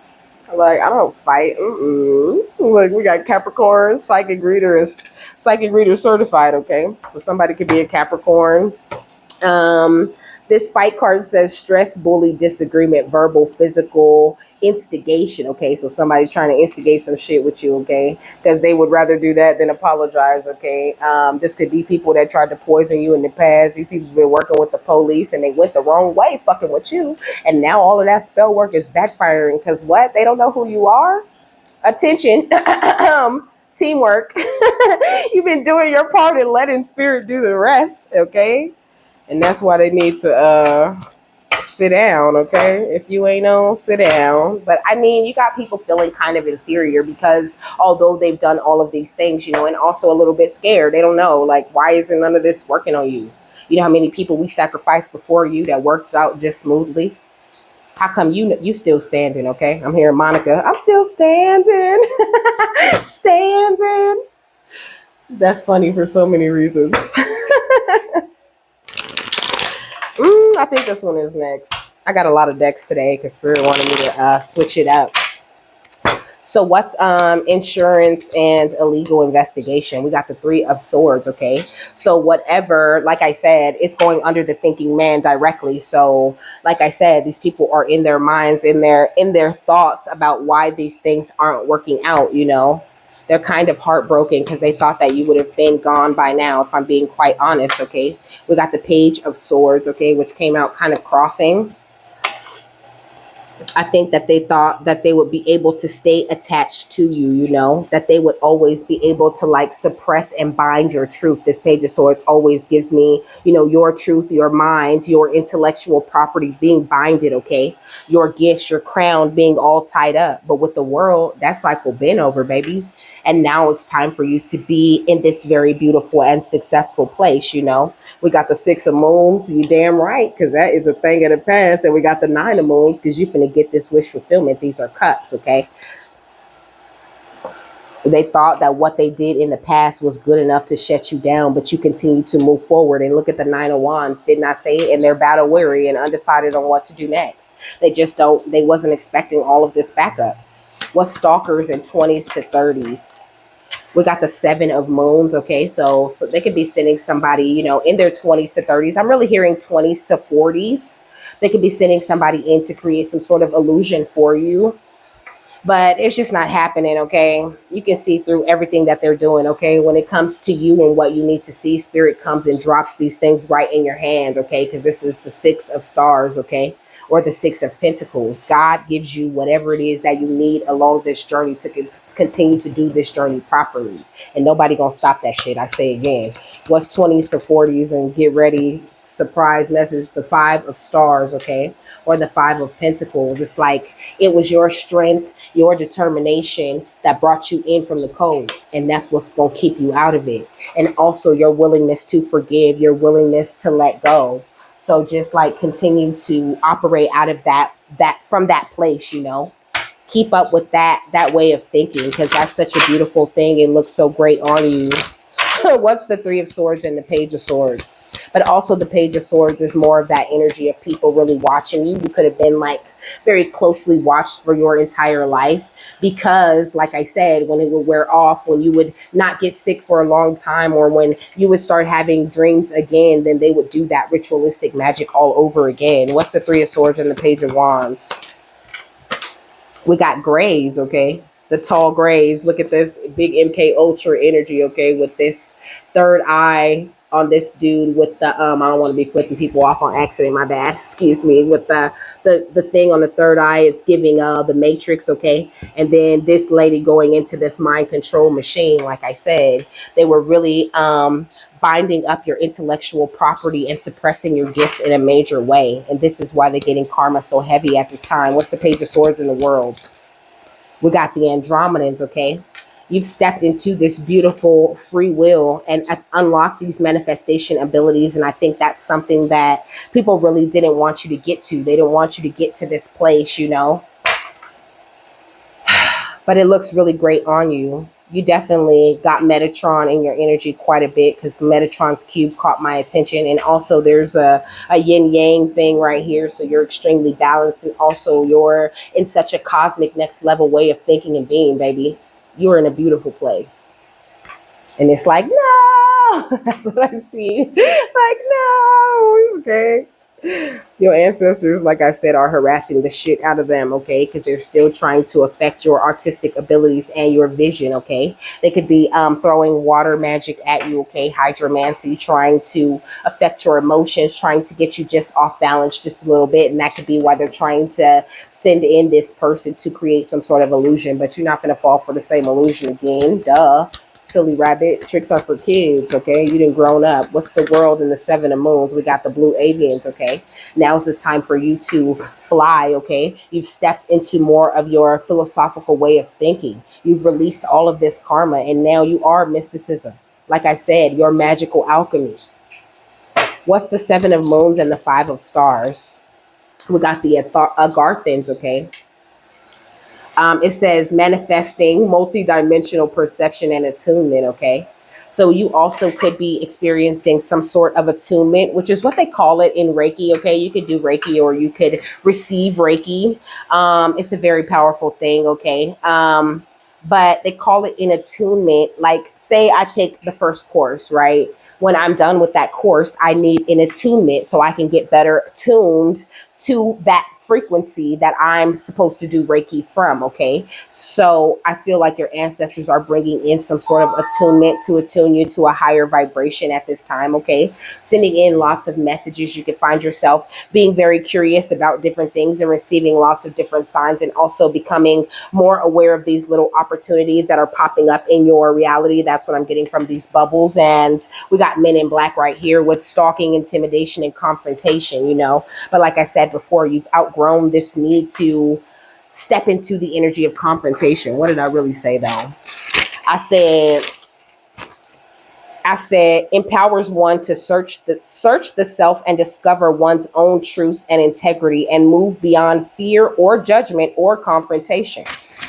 Like, I don't fight. Look, we got Capricorn, psychic reader certified, okay? So somebody could be a Capricorn. This fight card says stress, bully, disagreement, verbal, physical, instigation, okay? So somebody's trying to instigate some shit with you, okay? Because they would rather do that than apologize, okay? This could be people that tried to poison you in the past. These people have been working with the police and they went the wrong way fucking with you. And now all of that spell work is backfiring because what? They don't know who you are? Attention. Teamwork. You've been doing your part and letting spirit do the rest, okay? And that's why they need to sit down, okay? If you ain't on, sit down. But I mean, you got people feeling kind of inferior because although they've done all of these things, and also a little bit scared. They don't know, like, why isn't none of this working on you? You know how many people we sacrificed before you that worked out just smoothly? How come you still standing, okay? I'm hearing Monica. I'm still standing. Standing. That's funny for so many reasons. I think this one is next. I got a lot of decks today because Spirit wanted me to switch it up. So what's insurance and illegal investigation? We got the 3 of Swords, okay? So whatever, like I said, it's going under the thinking man directly. So like I said, these people are in their minds, in their thoughts about why these things aren't working out, They're kind of heartbroken because they thought that you would have been gone by now, if I'm being quite honest, okay? We got the Page of Swords, okay, which came out kind of crossing. I think that they thought that they would be able to stay attached to you, that they would always be able to like suppress and bind your truth. This Page of Swords always gives me, your truth, your mind, your intellectual property being binded, okay? Your gifts, your crown being all tied up. But with the world, that cycle been over, baby. And now it's time for you to be in this very beautiful and successful place, We got the 6 of Moons, you damn right, because that is a thing of the past. And we got the 9 of Moons, because you finna get this wish fulfillment. These are cups, okay? They thought that what they did in the past was good enough to shut you down, but you continue to move forward. And look at the 9 of Wands. Did not say it, and they're battle weary and undecided on what to do next. They wasn't expecting all of this backup. What's stalkers in 20s to 30s? We got the 7 of Moons, okay? So they could be sending somebody, in their 20s to 30s. I'm really hearing 20s to 40s. They could be sending somebody in to create some sort of illusion for you. But it's just not happening, okay? You can see through everything that they're doing, okay? When it comes to you and what you need to see, Spirit comes and drops these things right in your hand, okay? Because this is the 6 of Stars, okay? Or the 6 of Pentacles. God gives you whatever it is that you need along this journey to continue to do this journey properly. And nobody gonna stop that shit. I say again. What's 20s to 40s and get ready, surprise message, the 5 of Stars, okay? Or the 5 of Pentacles. It's like it was your strength, your determination that brought you in from the cold. And that's what's gonna keep you out of it. And also your willingness to forgive, your willingness to let go. So just like continue to operate out of that from that place, keep up with that way of thinking, because that's such a beautiful thing. It looks so great on you. What's the 3 of Swords and the Page of Swords? But also the Page of Swords is more of that energy of people really watching you. You could have been like very closely watched for your entire life because, like I said, when it would wear off, when you would not get sick for a long time, or when you would start having dreams again, then they would do that ritualistic magic all over again. What's the 3 of Swords and the Page of Wands? We got grays, okay? The tall grays. Look at this big MK Ultra energy, okay, with this third eye on this dude with the I don't want to be flipping people off on accident, my bad. Excuse me. With the thing on the third eye, it's giving the matrix, okay? And then this lady going into this mind control machine, like I said, they were really binding up your intellectual property and suppressing your gifts in a major way. And this is why they're getting karma so heavy at this time. What's the page of swords in the world? We got the Andromedans, okay? You've stepped into this beautiful free will and unlocked these manifestation abilities. And I think that's something that people really didn't want you to get to. They didn't want you to get to this place, you know? But it looks really great on you. You definitely got Metatron in your energy quite a bit because Metatron's cube caught my attention. And also there's a yin yang thing right here. So you're extremely balanced. And also you're in such a cosmic next level way of thinking and being, baby. You're in a beautiful place. And it's like, no, that's what I see. Like, no, okay. Your ancestors, like I said, are harassing the shit out of them, okay? Because they're still trying to affect your artistic abilities and your vision, okay? They could be throwing water magic at you, okay? Hydromancy, trying to affect your emotions, trying to get you just off balance just a little bit. And that could be why they're trying to send in this person to create some sort of illusion. But you're not going to fall for the same illusion again. Duh. Silly rabbit. Tricks are for kids, okay? You done grown up. What's the world and the seven of moons? We got the blue avians, okay? Now's the time for you to fly, okay? You've stepped into more of your philosophical way of thinking. You've released all of this karma, and now you are mysticism. Like I said, your magical alchemy. What's the seven of moons and the five of stars? We got the Agarthans, okay? It says manifesting multidimensional perception and attunement, okay? So you also could be experiencing some sort of attunement, which is what they call it in Reiki, okay? You could do Reiki or you could receive Reiki. It's a very powerful thing, okay? But they call it in attunement. Like, say I take the first course, right? When I'm done with that course, I need an attunement so I can get better attuned to that frequency that I'm supposed to do Reiki from, okay? So I feel like your ancestors are bringing in some sort of attunement to attune you to a higher vibration at this time, okay? Sending in lots of messages. You can find yourself being very curious about different things and receiving lots of different signs, and also becoming more aware of these little opportunities that are popping up in your reality. That's what I'm getting from these bubbles. And we got Men in Black right here with stalking, intimidation, and confrontation, you know? But like I said before, you've outgrown this need to step into the energy of confrontation. What did I really say though? I said empowers one to search the self and discover one's own truths and integrity and move beyond fear or judgment or confrontation.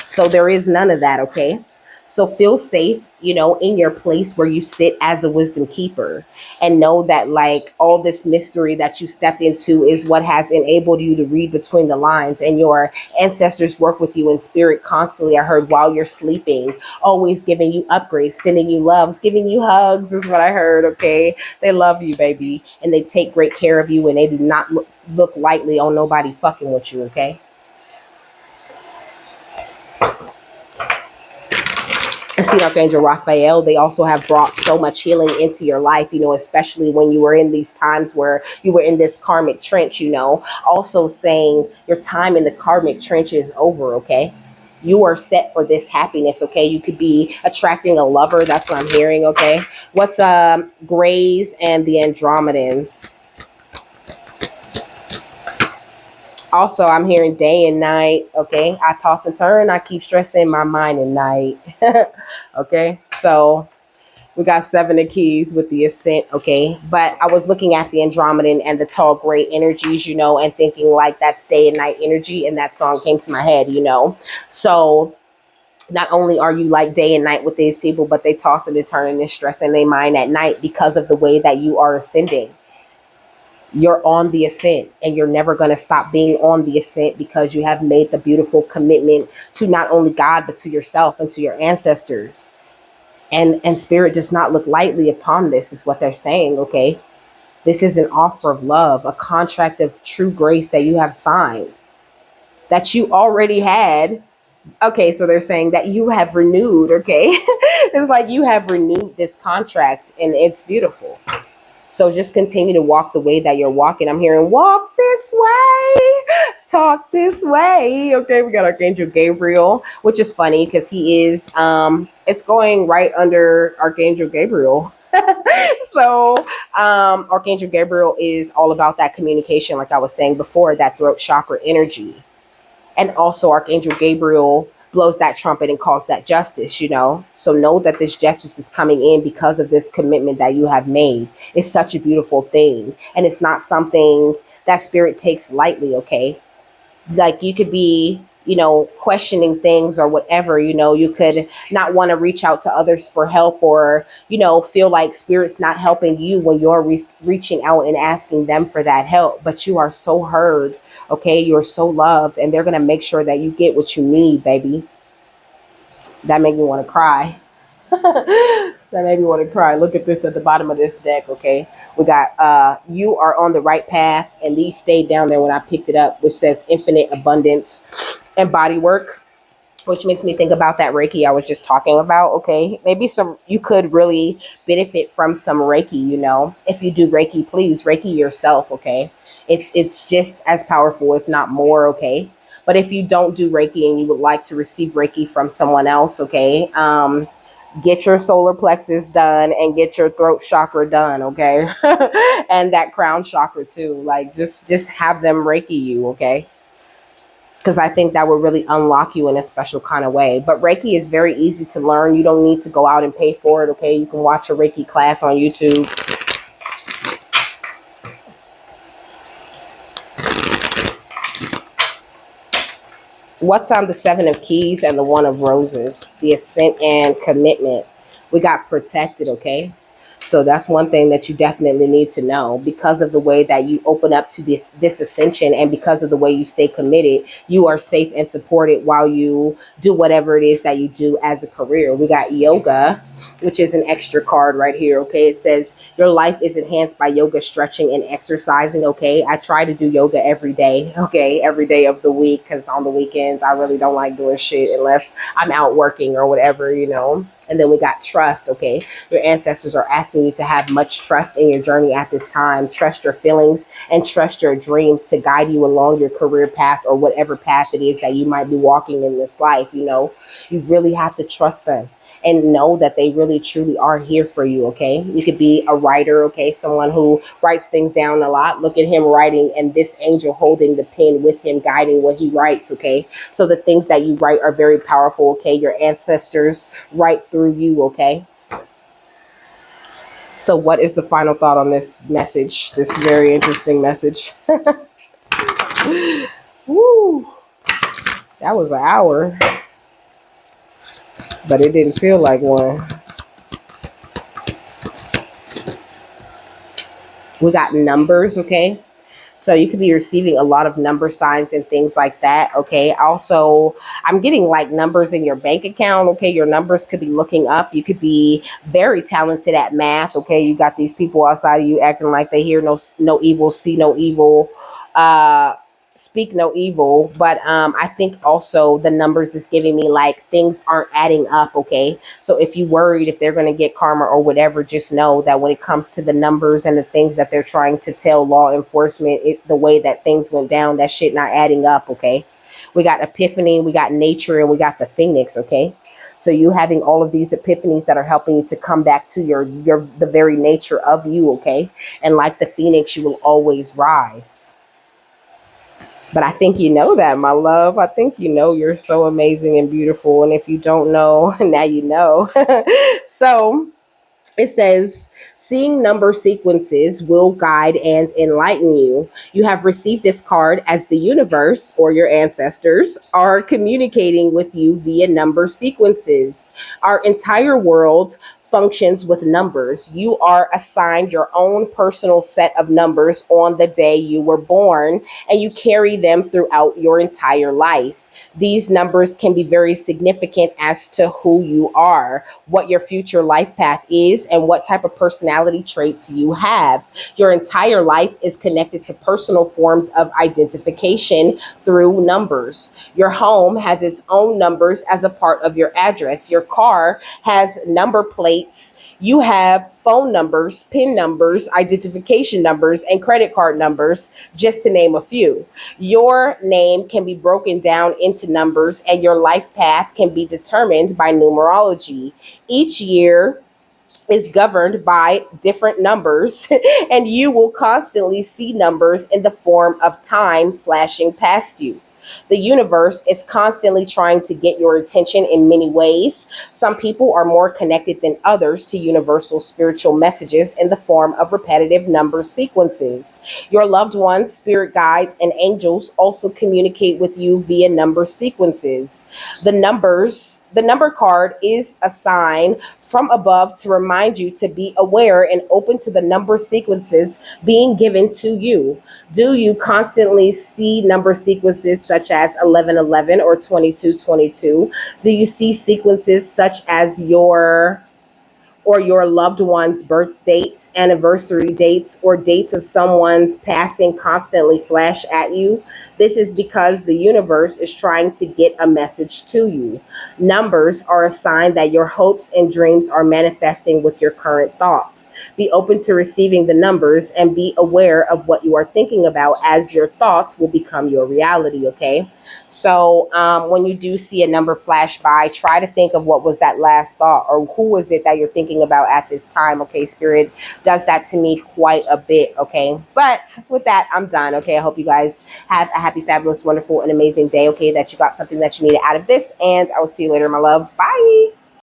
So there is none of that, okay? So feel safe, you know, in your place where you sit as a wisdom keeper, and know that like all this mystery that you stepped into is what has enabled you to read between the lines, and your ancestors work with you in spirit constantly. I heard while you're sleeping, always giving you upgrades, sending you loves, giving you hugs is what I heard, okay? They love you, baby, and they take great care of you, and they do not look lightly on nobody fucking with you, okay? I see Archangel Raphael. They also have brought so much healing into your life, you know, especially when you were in these times where you were in this karmic trench, you know, also saying your time in the karmic trench is over, okay? You are set for this happiness, okay? You could be attracting a lover. That's what I'm hearing, okay? What's Grays and the Andromedans? Also, I'm hearing day and night, okay? I toss and turn. I keep stressing my mind at night, okay? So we got seven of keys with the ascent, okay? But I was looking at the Andromedan and the tall gray energies, you know, and thinking like that's day and night energy, and that song came to my head, you know? So not only are you like day and night with these people, but they toss and turn and stressing their mind at night because of the way that you are ascending. You're on the ascent, and you're never going to stop being on the ascent because you have made the beautiful commitment to not only God, but to yourself and to your ancestors. And spirit does not look lightly upon this, is what they're saying, okay? This is an offer of love, a contract of true grace that you have signed, that you already had, Okay, so they're saying that you have renewed, okay? It's like you have renewed this contract and it's beautiful. So just continue to walk the way that you're walking. I'm hearing walk this way, talk this way. Okay, we got Archangel Gabriel, which is funny because he is it's going right under Archangel Gabriel. So Archangel Gabriel is all about that communication, like I was saying before, that throat chakra energy. And also Archangel Gabriel blows that trumpet and calls that justice, you know. So know that this justice is coming in because of this commitment that you have made. It's such a beautiful thing, and it's not something that spirit takes lightly, okay? Like you could be, you know, questioning things or whatever, you know, you could not want to reach out to others for help, or, you know, feel like spirit's not helping you when you're reaching out and asking them for that help. But you are so heard, okay? You're so loved, and they're going to make sure that you get what you need, baby. That made me want to cry. That made me want to cry. Look at this at the bottom of this deck, okay? We got you are on the right path, and these stayed down there when I picked it up, which says infinite abundance and body work, which makes me think about that Reiki I was just talking about, okay? Maybe some you could really benefit from some Reiki, you know. If you do Reiki, please Reiki yourself, okay? It's just as powerful, if not more, okay? But if you don't do Reiki and you would like to receive Reiki from someone else, okay? Get your solar plexus done and get your throat chakra done, okay? And that crown chakra too. Like just have them Reiki you, okay? Because I think that would really unlock you in a special kind of way. But Reiki is very easy to learn. You don't need to go out and pay for it, okay? You can watch a Reiki class on YouTube. What's on the Seven of Keys and the One of Roses? The Ascent and Commitment. We got protected, okay? So that's one thing that you definitely need to know. Because of the way that you open up to this ascension, and because of the way you stay committed, you are safe and supported while you do whatever it is that you do as a career. We got yoga, which is an extra card right here, okay? It says your life is enhanced by yoga, stretching, and exercising, okay? I try to do yoga every day, okay? Every day of the week, because on the weekends, I really don't like doing shit unless I'm out working or whatever, you know? And then we got trust, okay? Your ancestors are asking you to have much trust in your journey at this time. Trust your feelings and trust your dreams to guide you along your career path or whatever path it is that you might be walking in this life, you know? You really have to trust them and know that they really truly are here for you, okay? You could be a writer, okay? Someone who writes things down a lot. Look at him writing and this angel holding the pen with him, guiding what he writes, okay? So the things that you write are very powerful, okay? Your ancestors write through you, okay? So what is the final thought on this message, this very interesting message? Woo! That was an hour, but it didn't feel like one. We got numbers, okay? So you could be receiving a lot of number signs and things like that, okay? Also, I'm getting like numbers in your bank account, okay? Your numbers could be looking up. You could be very talented at math, okay? You got these people outside of you acting like they hear no evil, see no evil, speak no evil. But I think also the numbers is giving me like things aren't adding up, okay? So if you worried if they're going to get karma or whatever, just know that when it comes to the numbers and the things that they're trying to tell law enforcement, the way that things went down, that shit not adding up, okay? We got epiphany, we got nature, and we got the phoenix, okay? So you having all of these epiphanies that are helping you to come back to your the very nature of you, okay? And like the phoenix, you will always rise. But I think you know that, my love. I think you know you're so amazing and beautiful. And if you don't know, now you know. So it says, seeing number sequences will guide and enlighten you. You have received this card as the universe or your ancestors are communicating with you via number sequences. Our entire world functions with numbers. You are assigned your own personal set of numbers on the day you were born, and you carry them throughout your entire life. These numbers can be very significant as to who you are, what your future life path is, and what type of personality traits you have. Your entire life is connected to personal forms of identification through numbers. Your home has its own numbers as a part of your address. Your car has number plates. You have phone numbers, PIN numbers, identification numbers, and credit card numbers, just to name a few. Your name can be broken down into numbers, and your life path can be determined by numerology. Each year is governed by different numbers, and you will constantly see numbers in the form of time flashing past you. The universe is constantly trying to get your attention in many ways. Some people are more connected than others to universal spiritual messages in the form of repetitive number sequences. Your loved ones, spirit guides, and angels also communicate with you via number sequences. The number card is a sign from above to remind you to be aware and open to the number sequences being given to you. Do you constantly see number sequences such as 1111 or 2222? Do you see sequences such as your loved one's birth dates, anniversary dates, or dates of someone's passing constantly flash at you? This is because the universe is trying to get a message to you. Numbers are a sign that your hopes and dreams are manifesting with your current thoughts. Be open to receiving the numbers and be aware of what you are thinking about, as your thoughts will become your reality, okay? So when you do see a number flash by, try to think of what was that last thought, or who was it that you're thinking about at this time. Okay, Spirit does that to me quite a bit. Okay, but with that, I'm done. Okay, I hope you guys have a happy, fabulous, wonderful, and amazing day. Okay, that you got something that you needed out of this, and I will see you later, my love. Bye.